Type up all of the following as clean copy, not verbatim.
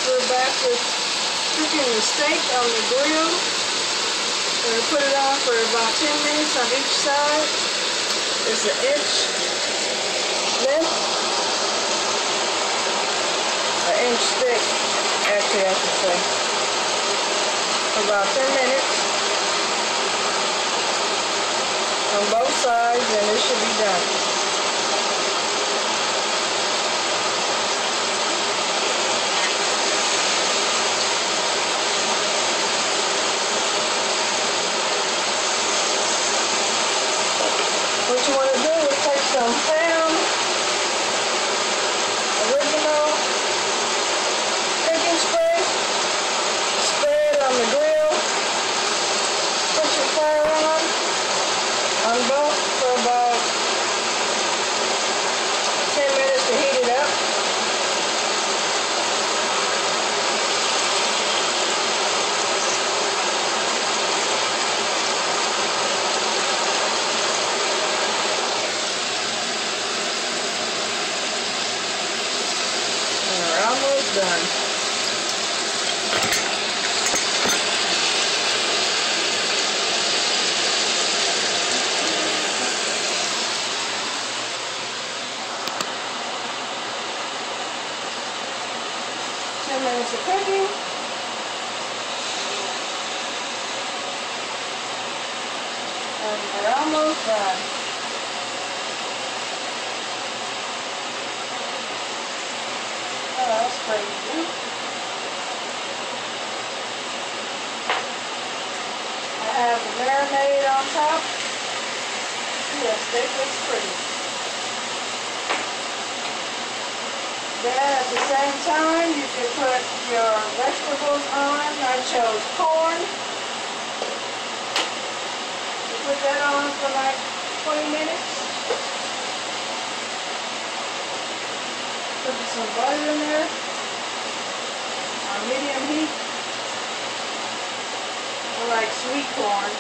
We're back with cooking the steak on the grill. We're going to put it on for about 10 minutes on each side. It's an inch length, an inch thick, actually I should say, for about 10 minutes on both sides, and it should be done. What you want to do is take some Sam original cooking spray, spray it on the grill, put your fire on both for about 10 minutes to heat it up. Almost done. Minutes of cooking. And we're almost done. Oh, that's crazy. I have the marinade on top. See, that steak looks pretty. Then at the same time, you can put your vegetables on. I chose corn. You put that on for like 20 minutes. Put some butter in there on medium heat. I like sweet corn.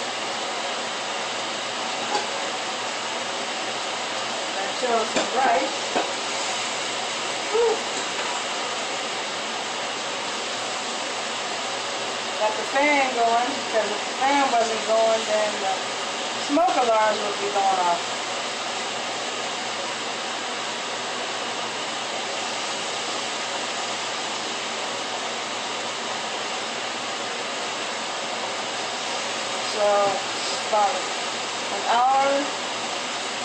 I chose some rice. Got the fan going, because if the fan wasn't going, then the smoke alarms would be going off. So, about an hour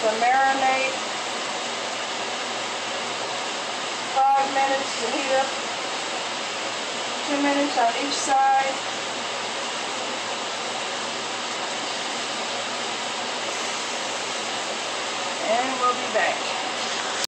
to marinate, 5 minutes to heat up, 2 minutes on each side. And we'll be back.